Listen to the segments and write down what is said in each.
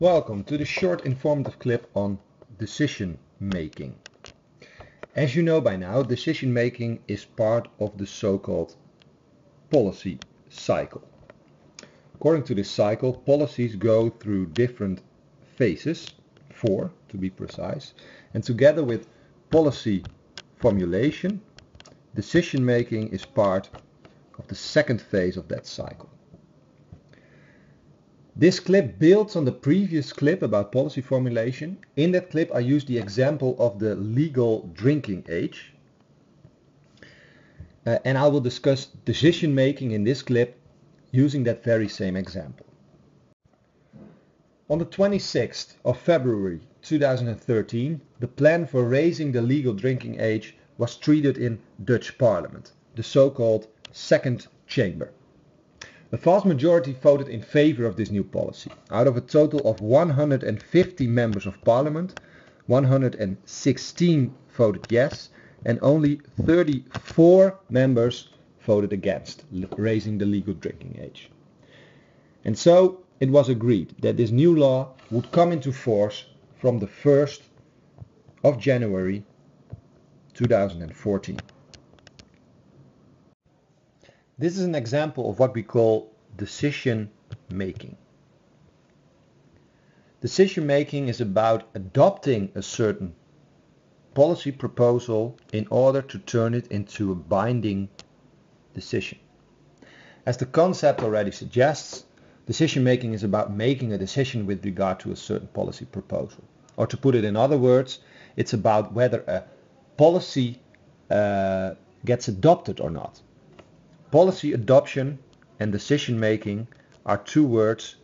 Welcome to the short informative clip on decision making. As you know by now, decision making is part of the so-called policy cycle. According to this cycle, policies go through different phases, 4 to be precise, and together with policy formulation, decision making is part of the second phase of that cycle. This clip builds on the previous clip about policy formulation. In that clip I used the example of the legal drinking age. And I will discuss decision making in this clip using that very same example. On the 26th of February 2013, the plan for raising the legal drinking age was treated in Dutch Parliament, the so-called second chamber. A vast majority voted in favor of this new policy. Out of a total of 150 members of parliament, 116 voted yes and only 34 members voted against raising the legal drinking age. And so it was agreed that this new law would come into force from the 1st of January 2014. This is an example of what we call decision making. Decision making is about adopting a certain policy proposal in order to turn it into a binding decision. As the concept already suggests, decision making is about making a decision with regard to a certain policy proposal. Or to put it in other words, it's about whether a policy gets adopted or not. Policy adoption and decision making are two words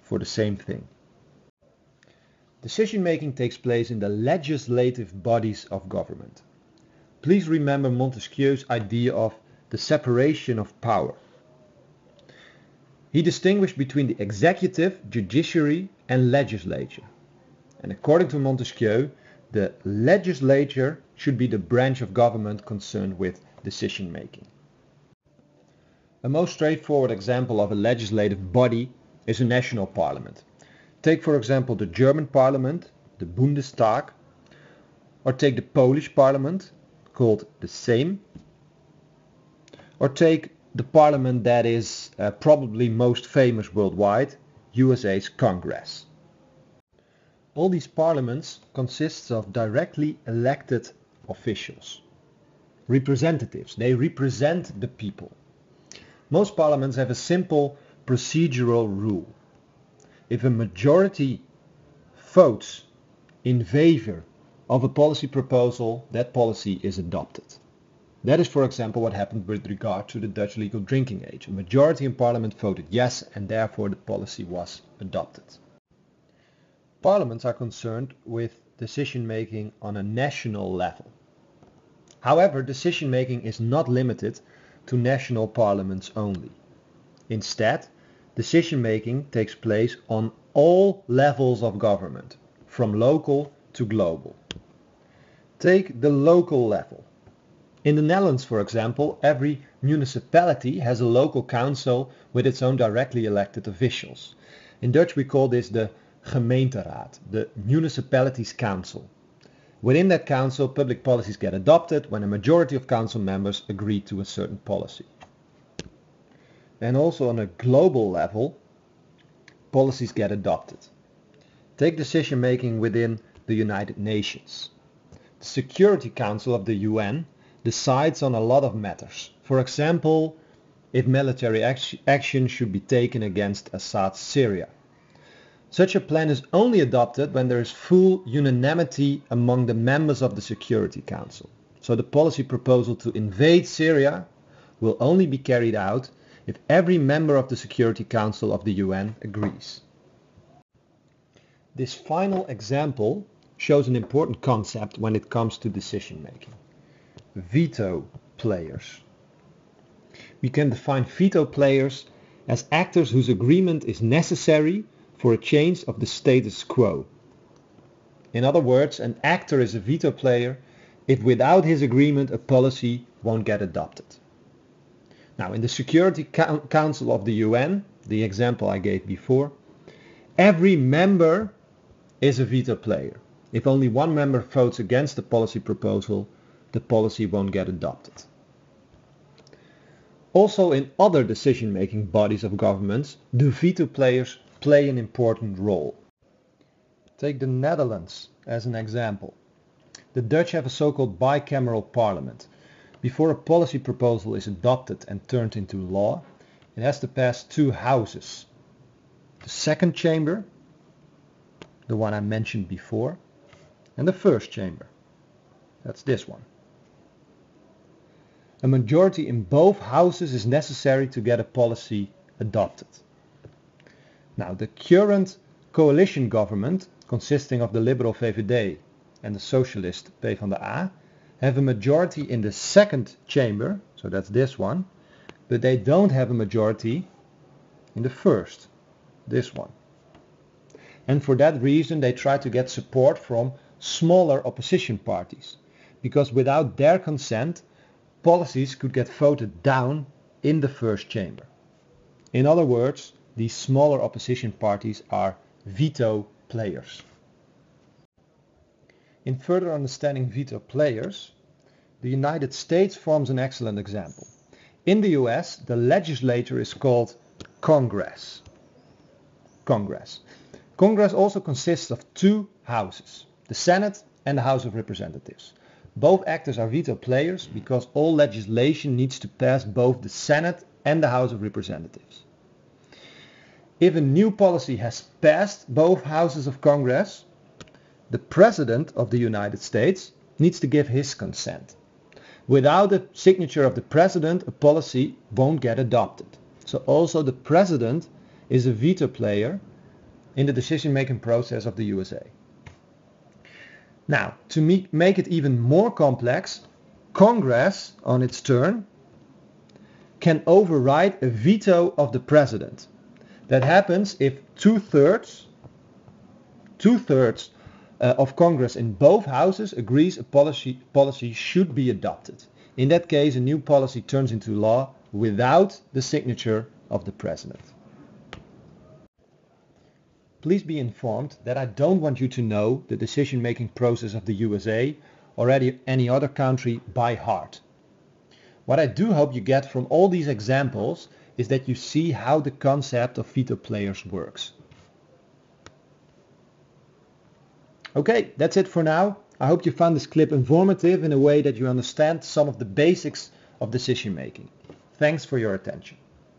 for the same thing. Decision making takes place in the legislative bodies of government. Please remember Montesquieu's idea of the separation of power. He distinguished between the executive, judiciary and legislature. And according to Montesquieu, the legislature should be the branch of government concerned with decision making. A most straightforward example of a legislative body is a national parliament. Take for example the German parliament, the Bundestag, or take the Polish parliament, called the Sejm, or take the parliament that is probably most famous worldwide, USA's Congress. All these parliaments consist of directly elected officials, representatives. They represent the people. Most parliaments have a simple procedural rule. If a majority votes in favor of a policy proposal, that policy is adopted. That is, for example, what happened with regard to the Dutch legal drinking age. A majority in parliament voted yes, and therefore the policy was adopted. Parliaments are concerned with decision making on a national level. However, decision making is not limited to national parliaments only. Instead, decision making takes place on all levels of government, from local to global. Take the local level. In the Netherlands, for example, every municipality has a local council with its own directly elected officials. In Dutch we call this the gemeenteraad, the municipalities council. Within that council, public policies get adopted when a majority of council members agree to a certain policy. And also on a global level, policies get adopted. Take decision making within the United Nations. The Security Council of the UN decides on a lot of matters. For example, if military action should be taken against Assad's Syria. Such a plan is only adopted when there is full unanimity among the members of the Security Council. So the policy proposal to invade Syria will only be carried out if every member of the Security Council of the UN agrees. This final example shows an important concept when it comes to decision making. Veto players. We can define veto players as actors whose agreement is necessary for a change of the status quo. In other words, an actor is a veto player if without his agreement a policy won't get adopted. Now, in the Security Council of the UN, the example I gave before, every member is a veto player. If only one member votes against the policy proposal, the policy won't get adopted. Also, in other decision-making bodies of governments, the veto players play an important role. Take the Netherlands as an example. The Dutch have a so-called bicameral parliament. Before a policy proposal is adopted and turned into law, it has to pass two houses. The second chamber, the one I mentioned before, and the first chamber. That's this one. A majority in both houses is necessary to get a policy adopted. Now, the current coalition government, consisting of the Liberal VVD and the Socialist PvdA, have a majority in the second chamber, so that's this one, but they don't have a majority in the first, this one. And for that reason they try to get support from smaller opposition parties, because without their consent policies could get voted down in the first chamber. In other words, these smaller opposition parties are veto players. In further understanding veto players, the United States forms an excellent example. In the US, the legislature is called Congress. Congress also consists of two houses, the Senate and the House of Representatives. Both actors are veto players because all legislation needs to pass both the Senate and the House of Representatives. If a new policy has passed both houses of Congress, the President of the United States needs to give his consent. Without the signature of the President, a policy won't get adopted. So also the President is a veto player in the decision-making process of the USA. Now, to make it even more complex, Congress, on its turn, can override a veto of the President. That happens if two-thirds of Congress in both houses agrees a policy should be adopted. In that case, a new policy turns into law without the signature of the President. Please be informed that I don't want you to know the decision-making process of the USA or any other country by heart. What I do hope you get from all these examples is that you see how the concept of veto players works. Okay, that's it for now. I hope you found this clip informative in a way that you understand some of the basics of decision making. Thanks for your attention.